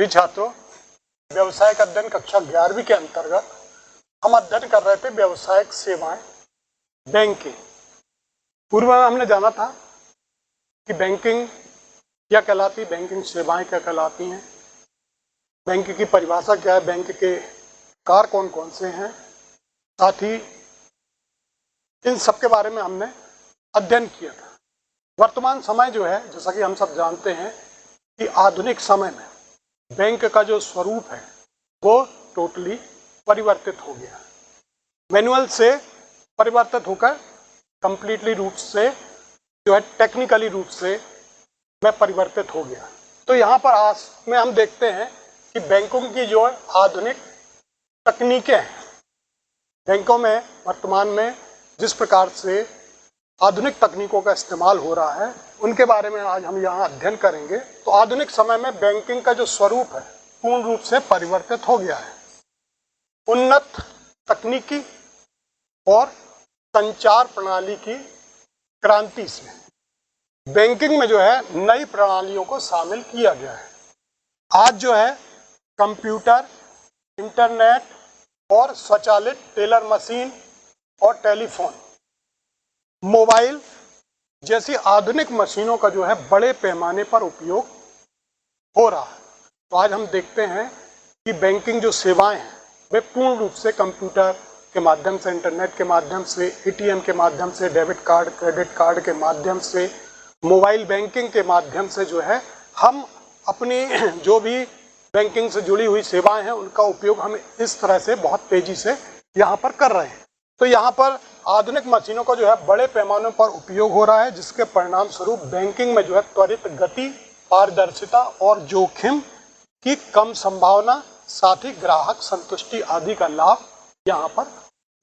भी छात्रों, व्यवसायिक अध्ययन कक्षा 11वीं के अंतर्गत हम अध्ययन कर रहे थे व्यवसायिक सेवाएं, बैंकिंग। पूर्व में हमने जाना था कि बैंकिंग क्या कहलाती, बैंकिंग सेवाएं क्या कहलाती हैं, बैंक की परिभाषा क्या है, बैंक के कार कौन कौन से हैं, साथ ही इन सब के बारे में हमने अध्ययन किया था। वर्तमान समय जो है, जैसा कि हम सब जानते हैं कि आधुनिक समय में बैंक का जो स्वरूप है वो टोटली परिवर्तित हो गया। मैनुअल से परिवर्तित होकर कंप्लीटली रूप से जो है टेक्निकली रूप से में परिवर्तित हो गया। तो यहाँ पर आज में हम देखते हैं कि बैंकों की जो आधुनिक तकनीकें हैं, बैंकों में वर्तमान में जिस प्रकार से आधुनिक तकनीकों का इस्तेमाल हो रहा है उनके बारे में आज हम यहाँ अध्ययन करेंगे। तो आधुनिक समय में बैंकिंग का जो स्वरूप है पूर्ण रूप से परिवर्तित हो गया है। उन्नत तकनीकी और संचार प्रणाली की क्रांति से बैंकिंग में जो है नई प्रणालियों को शामिल किया गया है। आज जो है कंप्यूटर, इंटरनेट और स्वचालित टेलर मशीन और टेलीफोन, मोबाइल जैसी आधुनिक मशीनों का जो है बड़े पैमाने पर उपयोग हो रहा है। तो आज हम देखते हैं कि बैंकिंग जो सेवाएं हैं वे पूर्ण रूप से कंप्यूटर के माध्यम से, इंटरनेट के माध्यम से, एटीएम के माध्यम से, डेबिट कार्ड, क्रेडिट कार्ड के माध्यम से, मोबाइल बैंकिंग के माध्यम से जो है हम अपनी जो भी बैंकिंग से जुड़ी हुई सेवाएं हैं उनका उपयोग हम इस तरह से बहुत तेजी से यहाँ पर कर रहे हैं। तो यहाँ पर आधुनिक मशीनों का जो है बड़े पैमाने पर उपयोग हो रहा है, जिसके परिणाम स्वरूप बैंकिंग में जो है त्वरित गति, पारदर्शिता और जोखिम की कम संभावना, साथ ही ग्राहक संतुष्टि आदि का लाभ यहाँ पर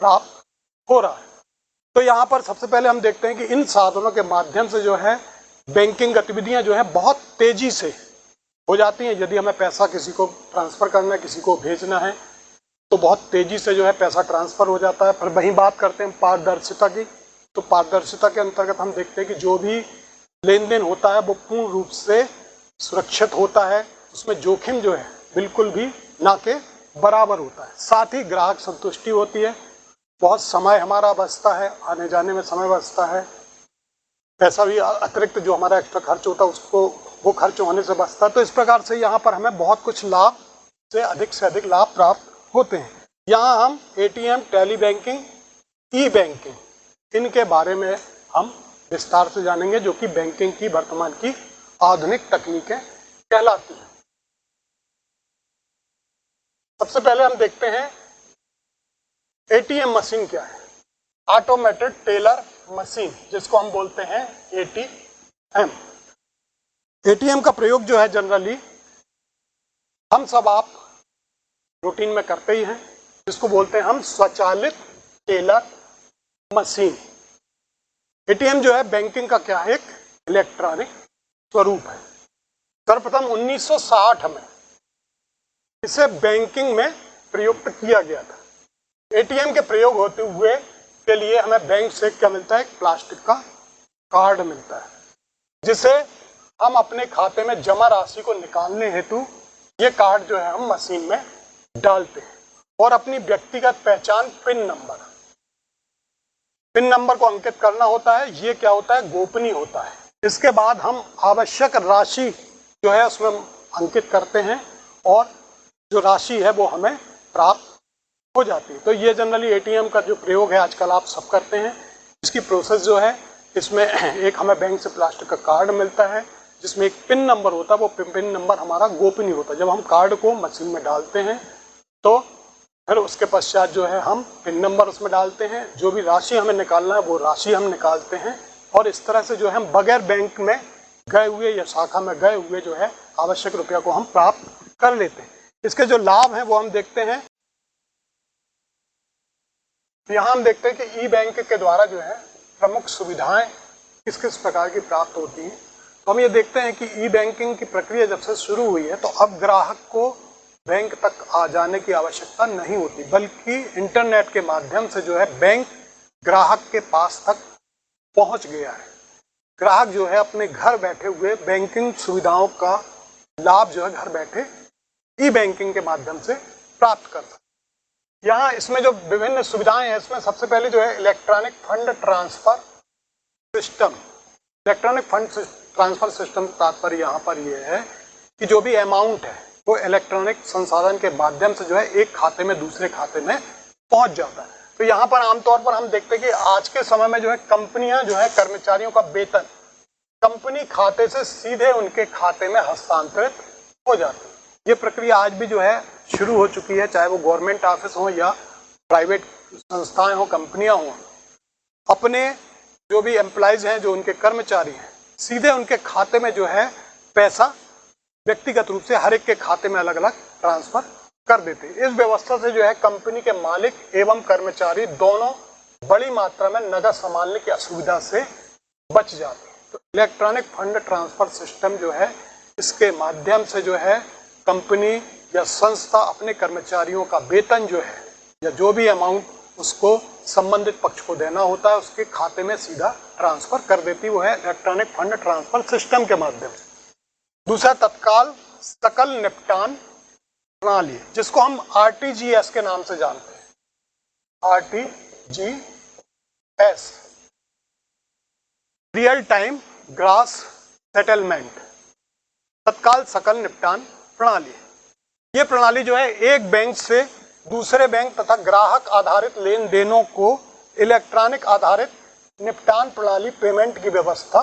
प्राप्त हो रहा है। तो यहाँ पर सबसे पहले हम देखते हैं कि इन साधनों के माध्यम से जो है बैंकिंग गतिविधियाँ जो है बहुत तेजी से हो जाती हैं। यदि हमें पैसा किसी को ट्रांसफर करना है, किसी को भेजना है, तो बहुत तेजी से जो है पैसा ट्रांसफर हो जाता है। फिर वहीं बात करते हैं पारदर्शिता की। तो पारदर्शिता के अंतर्गत हम देखते हैं कि जो भी लेन देन होता है वो पूर्ण रूप से सुरक्षित होता है, उसमें जोखिम जो है बिल्कुल भी ना के बराबर होता है। साथ ही ग्राहक संतुष्टि होती है, बहुत समय हमारा बचता है, आने जाने में समय बचता है, पैसा भी अतिरिक्त जो हमारा एक्स्ट्रा खर्च होता है उसको वो खर्च होने से बचता है। तो इस प्रकार से यहाँ पर हमें बहुत कुछ लाभ से अधिक लाभ प्राप्त होते हैं। यहाँ हम एटीएम, टेली बैंकिंग, ई बैंकिंग इनके बारे में हम विस्तार से जानेंगे, जो कि बैंकिंग की वर्तमान की आधुनिक तकनीकें कहलाती हैं। सबसे पहले हम देखते हैं एटीएम मशीन क्या है। ऑटोमेटेड टेलर मशीन, जिसको हम बोलते हैं एटीएम। एटीएम का प्रयोग जो है जनरली हम सब आप रूटीन में करते ही हैं, जिसको बोलते हैं हम स्वचालित टेलर मशीन। एटीएम जो है बैंकिंग का क्या है, एक इलेक्ट्रॉनिक स्वरूप है। सर्वप्रथम 1960 में इसे बैंकिंग में प्रयुक्त किया गया था। एटीएम के प्रयोग होते हुए के लिए हमें बैंक से क्या मिलता है, एक प्लास्टिक का कार्ड मिलता है, जिसे हम अपने खाते में जमा राशि को निकालने हेतु ये कार्ड जो है हम मशीन में डालते हैं और अपनी व्यक्तिगत पहचान पिन नंबर को अंकित करना होता है। ये क्या होता है, गोपनीय होता है। इसके बाद हम आवश्यक राशि जो है उसमें अंकित करते हैं और जो राशि है वो हमें प्राप्त हो जाती है। तो ये जनरली एटीएम का जो प्रयोग है आजकल आप सब करते हैं। इसकी प्रोसेस जो है, इसमें एक हमें बैंक से प्लास्टिक का कार्ड मिलता है जिसमें एक पिन नंबर होता है। वो पिन नंबर हमारा गोपनीय होता है। जब हम कार्ड को मशीन में डालते हैं तो फिर उसके पश्चात जो है हम पिन नंबर उसमें डालते हैं, जो भी राशि हमें निकालना है वो राशि हम निकालते हैं और इस तरह से जो है हम बगैर बैंक में गए हुए या शाखा में गए हुए जो है आवश्यक रुपया को हम प्राप्त कर लेते हैं। इसके जो लाभ हैं वो हम देखते हैं। यहाँ हम देखते हैं कि ई बैंक के द्वारा जो है प्रमुख सुविधाएं किस किस प्रकार की प्राप्त होती हैं। तो हम ये देखते हैं कि ई बैंकिंग की प्रक्रिया जब से शुरू हुई है तो अब ग्राहक को बैंक तक आ जाने की आवश्यकता नहीं होती, बल्कि इंटरनेट के माध्यम से जो है बैंक ग्राहक के पास तक पहुंच गया है। ग्राहक जो है अपने घर बैठे हुए बैंकिंग सुविधाओं का लाभ जो है घर बैठे ई बैंकिंग के माध्यम से प्राप्त कर सकते हैं। यहाँ इसमें जो विभिन्न सुविधाएं हैं, इसमें सबसे पहले जो है electronic fund transfer system. Electronic fund transfer system का तात्पर्य यहाँ पर यह है कि जो भी अमाउंट है वो इलेक्ट्रॉनिक संसाधन के माध्यम से जो है एक खाते में दूसरे खाते में पहुंच जाता है। तो यहाँ पर आमतौर पर हम देखते हैं कि आज के समय में जो है कंपनियां जो है कर्मचारियों का वेतन कंपनी खाते से सीधे उनके खाते में हस्तांतरित हो जाती है। ये प्रक्रिया आज भी जो है शुरू हो चुकी है, चाहे वो गवर्नमेंट ऑफिस हो या प्राइवेट संस्थाएं हो, कंपनियां हो। अपने जो भी एम्प्लॉयज हैं, जो उनके कर्मचारी हैं, सीधे उनके खाते में जो है पैसा व्यक्तिगत रूप से हर एक के खाते में अलग अलग ट्रांसफर कर देते हैं। इस व्यवस्था से जो है कंपनी के मालिक एवं कर्मचारी दोनों बड़ी मात्रा में नकद संभालने की असुविधा से बच जाते हैं। तो इलेक्ट्रॉनिक फंड ट्रांसफर सिस्टम जो है, इसके माध्यम से जो है कंपनी या संस्था अपने कर्मचारियों का वेतन जो है या जो भी अमाउंट उसको संबंधित पक्ष को देना होता है उसके खाते में सीधा ट्रांसफर कर देती है। वो है इलेक्ट्रॉनिक फंड ट्रांसफर सिस्टम के माध्यम से। दूसरा, तत्काल सकल निपटान प्रणाली, जिसको हम आरटीजीएस के नाम से जानते हैं। RTGS, real time gross settlement, तत्काल सकल निपटान प्रणाली। ये प्रणाली जो है एक बैंक से दूसरे बैंक तथा ग्राहक आधारित लेन देनों को इलेक्ट्रॉनिक आधारित निपटान प्रणाली पेमेंट की व्यवस्था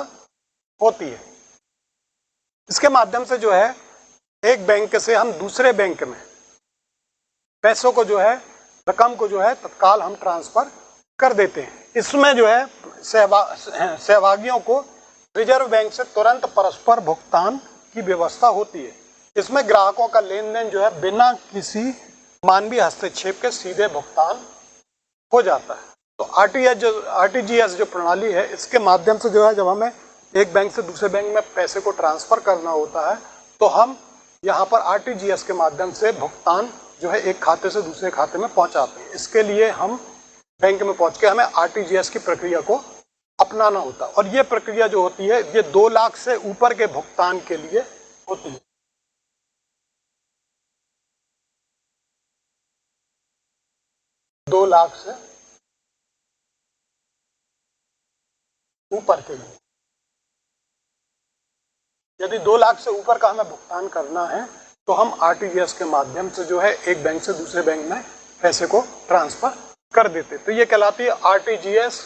होती है। इसके माध्यम से जो है एक बैंक से हम दूसरे बैंक में पैसों को जो है, रकम को जो है तत्काल हम ट्रांसफर कर देते हैं। इसमें जो है सहभागियों को रिजर्व बैंक से तुरंत परस्पर भुगतान की व्यवस्था होती है। इसमें ग्राहकों का लेन देन जो है बिना किसी मानवीय हस्तक्षेप के सीधे भुगतान हो जाता है। तो आरटीजीएस जो प्रणाली है, इसके माध्यम से जो है जब हमें एक बैंक से दूसरे बैंक में पैसे को ट्रांसफर करना होता है तो हम यहाँ पर आरटीजीएस के माध्यम से भुगतान जो है एक खाते से दूसरे खाते में पहुँचाते हैं। इसके लिए हम बैंक में पहुँच के हमें आरटीजीएस की प्रक्रिया को अपनाना होता है। और ये प्रक्रिया जो होती है ये 2 लाख से ऊपर के भुगतान के लिए होती है। 2 लाख से ऊपर के लिए, यदि 2 लाख से ऊपर का हमें भुगतान करना है तो हम आरटीजीएस के माध्यम से जो है एक बैंक से दूसरे बैंक में पैसे को ट्रांसफर कर देते। तो ये कहलाती है आरटीजीएस।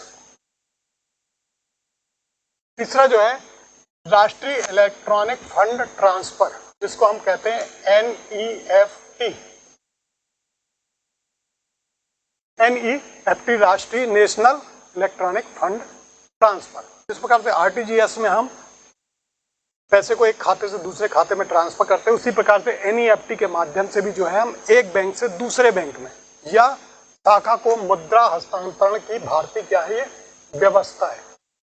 तीसरा जो है राष्ट्रीय इलेक्ट्रॉनिक फंड ट्रांसफर, जिसको हम कहते हैं एनईएफटी। एनईएफटी राष्ट्रीय नेशनल इलेक्ट्रॉनिक फंड ट्रांसफर। इस प्रकार से आरटीजीएस में हम पैसे को एक खाते से दूसरे खाते में ट्रांसफर करते हैं, उसी प्रकार से एनईएफटी के माध्यम से भी जो है हम एक बैंक से दूसरे बैंक में या शाखा को मुद्रा हस्तांतरण की भारतीय क्या है ये व्यवस्था है।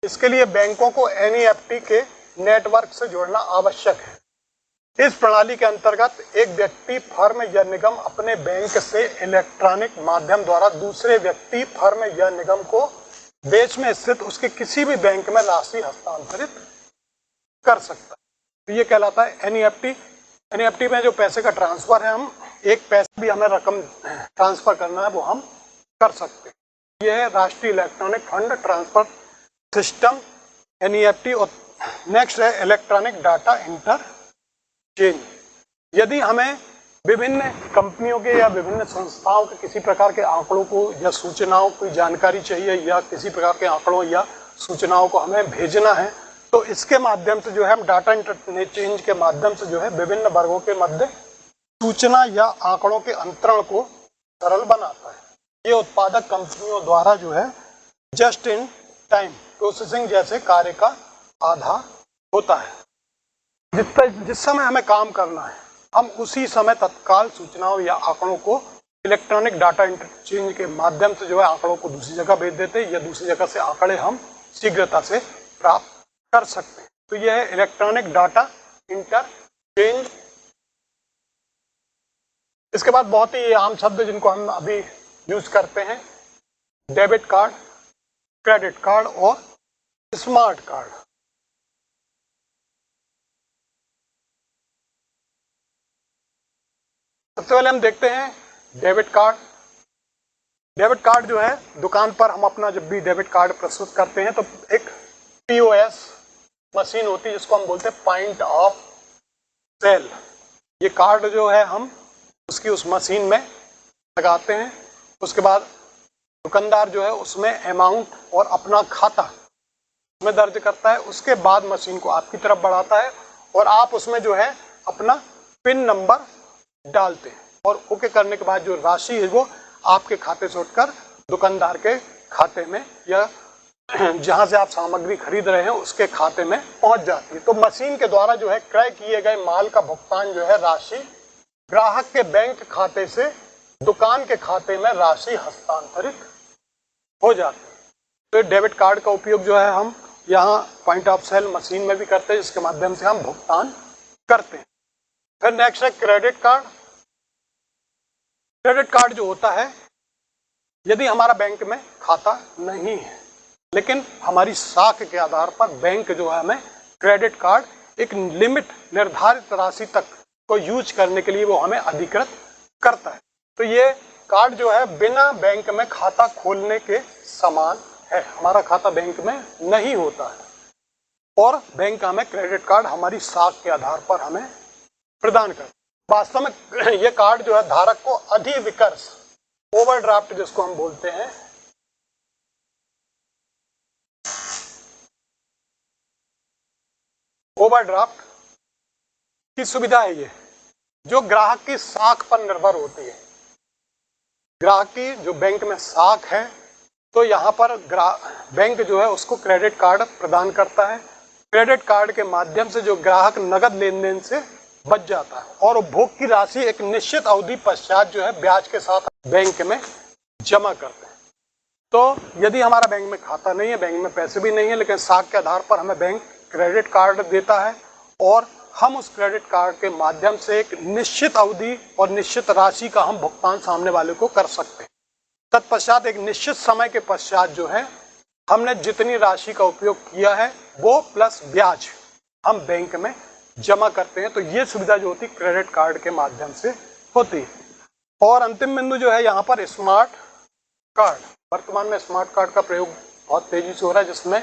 इसके लिए बैंकों को एनईएफटी के नेटवर्क से जोड़ना आवश्यक है। इस प्रणाली के अंतर्गत एक व्यक्ति, फर्म या निगम अपने बैंक से इलेक्ट्रॉनिक माध्यम द्वारा दूसरे व्यक्ति, फर्म या निगम को देश में स्थित उसके किसी भी बैंक में राशि हस्तांतरित कर सकता है। तो ये कहलाता है एनईएफटी। एनईएफटी में जो पैसे का ट्रांसफर है, हम एक पैसे भी हमें रकम ट्रांसफर करना है वो हम कर सकते हैं। ये है राष्ट्रीय electronic fund transfer system, NEFT. और नेक्स्ट है इलेक्ट्रॉनिक डाटा इंटरचेंज। यदि हमें विभिन्न कंपनियों के या विभिन्न संस्थाओं के किसी प्रकार के आंकड़ों को या सूचनाओं की जानकारी चाहिए या किसी प्रकार के आंकड़ों या सूचनाओं को हमें भेजना है तो इसके माध्यम से जो है हम डाटा इंटरचेंज के माध्यम से जो है विभिन्न वर्गों के मध्य सूचना या आंकड़ों के अंतरण को सरल बनाता है। ये उत्पादक कंपनियों द्वारा जो है जस्ट इन टाइम प्रोसेसिंग जैसे कार्य का आधार होता है। जिस समय हमें काम करना है हम उसी समय तत्काल सूचनाओं या आंकड़ों को इलेक्ट्रॉनिक डाटा इंटरचेंज के माध्यम से जो है आंकड़ों को दूसरी जगह भेज देते हैं या दूसरी जगह से आंकड़े हम शीघ्रता से प्राप्त कर सकते हैं। तो यह है इलेक्ट्रॉनिक डाटा इंटरचेंज। इसके बाद बहुत ही आम शब्द जिनको हम अभी यूज करते हैं, डेबिट कार्ड, क्रेडिट कार्ड और स्मार्ट कार्ड। सबसे पहले हम देखते हैं डेबिट कार्ड। डेबिट कार्ड जो है दुकान पर हम अपना जब भी डेबिट कार्ड प्रस्तुत करते हैं तो एक POS मशीन होती है जिसको हम बोलते हैं पॉइंट ऑफ सेल। ये कार्ड जो है हम उसकी उस मशीन में लगाते हैं, उसके बाद दुकानदार जो है उसमें अमाउंट और अपना खाता उसमें दर्ज करता है, उसके बाद मशीन को आपकी तरफ बढ़ाता है और आप उसमें जो है अपना पिन नंबर डालते हैं और ओके करने के बाद जो राशि है वो आपके खाते से उठकर दुकानदार के खाते में या जहां से आप सामग्री खरीद रहे हैं उसके खाते में पहुंच जाती है। तो मशीन के द्वारा जो है क्रय किए गए माल का भुगतान जो है राशि ग्राहक के बैंक खाते से दुकान के खाते में राशि हस्तांतरित हो जाती है। तो डेबिट कार्ड का उपयोग जो है हम यहाँ पॉइंट ऑफ सेल मशीन में भी करते हैं जिसके माध्यम से हम भुगतान करते हैं। फिर नेक्स्ट है क्रेडिट कार्ड। क्रेडिट कार्ड जो होता है यदि हमारा बैंक में खाता नहीं है लेकिन हमारी साख के आधार पर बैंक जो है हमें क्रेडिट कार्ड एक लिमिट निर्धारित राशि तक को यूज करने के लिए वो हमें अधिकृत करता है। तो ये कार्ड जो है बिना बैंक में खाता खोलने के समान है। हमारा खाता बैंक में नहीं होता है और बैंक हमें क्रेडिट कार्ड हमारी साख के आधार पर हमें प्रदान करता है। वास्तव में ये कार्ड जो है धारक को अधिविकर्ष ओवरड्राफ्ट जिसको हम बोलते हैं ओवरड्राफ्ट की सुविधा है ये जो ग्राहक की साख पर निर्भर होती है। ग्राहक की जो बैंक में साख है तो यहाँ पर बैंक जो है उसको क्रेडिट कार्ड प्रदान करता है। क्रेडिट कार्ड के माध्यम से जो ग्राहक नगद लेन देन से बच जाता है और उपभोग की राशि एक निश्चित अवधि पश्चात जो है ब्याज के साथ बैंक में जमा करते हैं। तो यदि हमारा बैंक में खाता नहीं है, बैंक में पैसे भी नहीं है, लेकिन साख के आधार पर हमें बैंक क्रेडिट कार्ड देता है और हम उस क्रेडिट कार्ड के माध्यम से एक निश्चित अवधि और निश्चित राशि का हम भुगतान सामने वाले को कर सकते हैं। तत्पश्चात एक निश्चित समय के पश्चात जो है हमने जितनी राशि का उपयोग किया है वो प्लस ब्याज हम बैंक में जमा करते हैं। तो ये सुविधा जो होती है क्रेडिट कार्ड के माध्यम से होती है। और अंतिम बिंदु जो है यहाँ पर स्मार्ट कार्ड। वर्तमान में स्मार्ट कार्ड का प्रयोग बहुत तेजी से हो रहा है जिसमें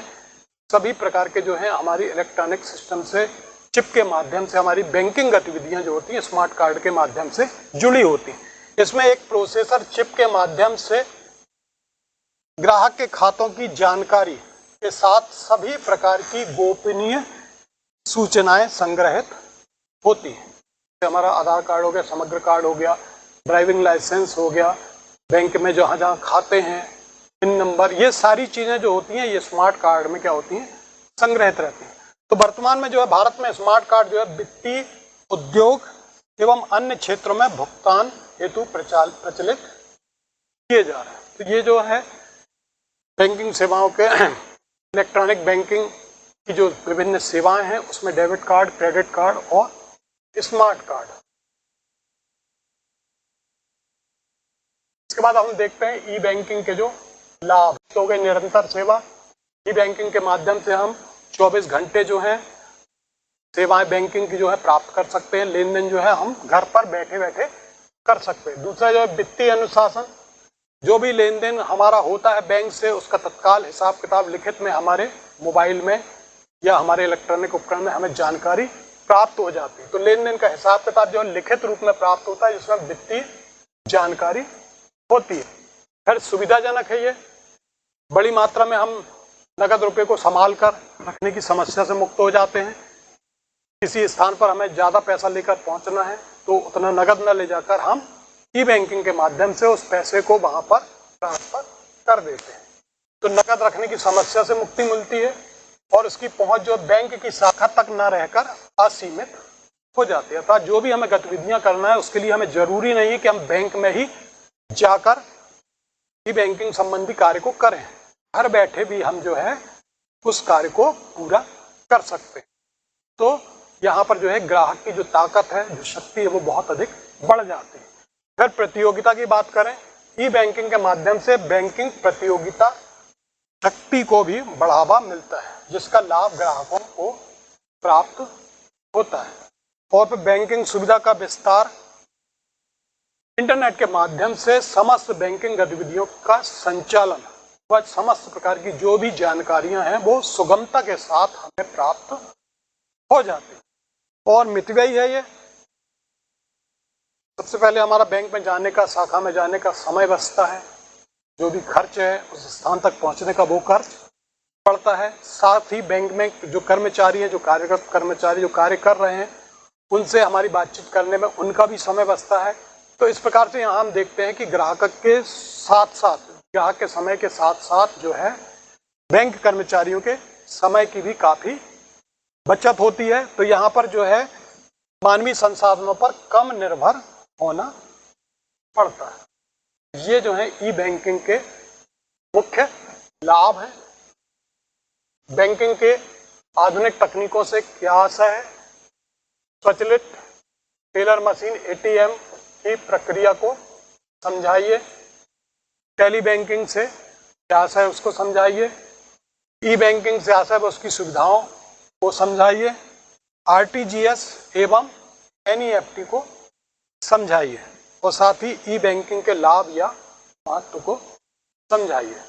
सभी प्रकार के जो है हमारी इलेक्ट्रॉनिक सिस्टम से चिप के माध्यम से हमारी बैंकिंग गतिविधियां जो होती हैं स्मार्ट कार्ड के माध्यम से जुड़ी होती हैं। इसमें एक प्रोसेसर चिप के माध्यम से ग्राहक के खातों की जानकारी के साथ सभी प्रकार की गोपनीय सूचनाएं संग्रहित होती हैं। हमारा आधार कार्ड हो गया, समग्र कार्ड हो गया, ड्राइविंग लाइसेंस हो गया, बैंक में जहाँ जहाँ खाते हैं, पिन नंबर, ये सारी चीज़ें जो होती हैं ये स्मार्ट कार्ड में क्या होती हैं, संग्रहित रहती हैं। तो वर्तमान में जो है भारत में स्मार्ट कार्ड जो है वित्तीय उद्योग एवं अन्य क्षेत्रों में भुगतान हेतु प्रचलित किए जा रहे हैं। तो ये जो है बैंकिंग सेवाओं के इलेक्ट्रॉनिक बैंकिंग की जो विभिन्न सेवाएं हैं उसमें डेबिट कार्ड, क्रेडिट कार्ड और स्मार्ट कार्ड। इसके बाद हम देखते हैं ई बैंकिंग के जो लाभ हो गए। निरंतर सेवा, ई बैंकिंग के माध्यम से हम 24 घंटे जो है सेवाएं बैंकिंग की जो है प्राप्त कर सकते हैं। लेन देन जो है हम घर पर बैठे बैठे कर सकते हैं। दूसरा जो है वित्तीय अनुशासन, जो भी लेन देन हमारा होता है बैंक से उसका तत्काल हिसाब किताब लिखित में हमारे मोबाइल में या हमारे इलेक्ट्रॉनिक उपकरण में हमें जानकारी प्राप्त हो जाती है। तो लेन देन का हिसाब किताब जो है लिखित रूप में प्राप्त होता है जिसमें वित्तीय जानकारी होती है। फिर सुविधाजनक है, ये बड़ी मात्रा में हम नगद रुपये को संभाल कर रखने की समस्या से मुक्त हो जाते हैं। किसी स्थान पर हमें ज़्यादा पैसा लेकर पहुंचना है तो उतना नगद न ले जाकर हम ई बैंकिंग के माध्यम से उस पैसे को वहां पर ट्रांसफर कर देते हैं। तो नगद रखने की समस्या से मुक्ति मिलती है और उसकी पहुंच जो बैंक की शाखा तक न रहकर असीमित हो जाती है। अर्थात जो भी हमें गतिविधियां करना है उसके लिए हमें जरूरी नहीं है कि हम बैंक में ही जाकर ई बैंकिंग संबंधी कार्य को करें, घर बैठे भी हम जो है उस कार्य को पूरा कर सकते हैं। तो यहाँ पर जो है ग्राहक की जो ताकत है, जो शक्ति है, वो बहुत अधिक बढ़ जाती है। फिर प्रतियोगिता की बात करें, ई बैंकिंग के माध्यम से बैंकिंग प्रतियोगिता शक्ति को भी बढ़ावा मिलता है जिसका लाभ ग्राहकों को प्राप्त होता है। और फिर बैंकिंग सुविधा का विस्तार, इंटरनेट के माध्यम से समस्त बैंकिंग गतिविधियों का संचालन व समस्त प्रकार की जो भी जानकारियां हैं वो सुगमता के साथ हमें प्राप्त हो जाती और मित गई है। ये सबसे पहले हमारा बैंक में जाने का, शाखा में जाने का समय बचता है, जो भी खर्च है उस स्थान तक पहुंचने का वो खर्च पड़ता है। साथ ही बैंक में जो कर्मचारी हैं, जो कार्यरत कर्मचारी जो कार्य कर रहे हैं, उनसे हमारी बातचीत करने में उनका भी समय बचता है। तो इस प्रकार से यहाँ हम देखते हैं कि ग्राहक के साथ साथ, ग्राहक के समय के साथ साथ जो है बैंक कर्मचारियों के समय की भी काफ़ी बचत होती है। तो यहाँ पर जो है मानवीय संसाधनों पर कम निर्भर होना पड़ता है। ये जो है ई बैंकिंग के मुख्य लाभ हैं। बैंकिंग के आधुनिक तकनीकों से क्या आशा है? स्वचालित टेलर मशीन एटीएम की प्रक्रिया को समझाइए। टेली बैंकिंग से क्या आशा है उसको समझाइए। ई बैंकिंग से आशा है उसकी सुविधाओं को समझाइए। आरटीजीएस एवं एनईएफटी को समझाइए और साथ ही ई बैंकिंग के लाभ या महत्व को समझाइए।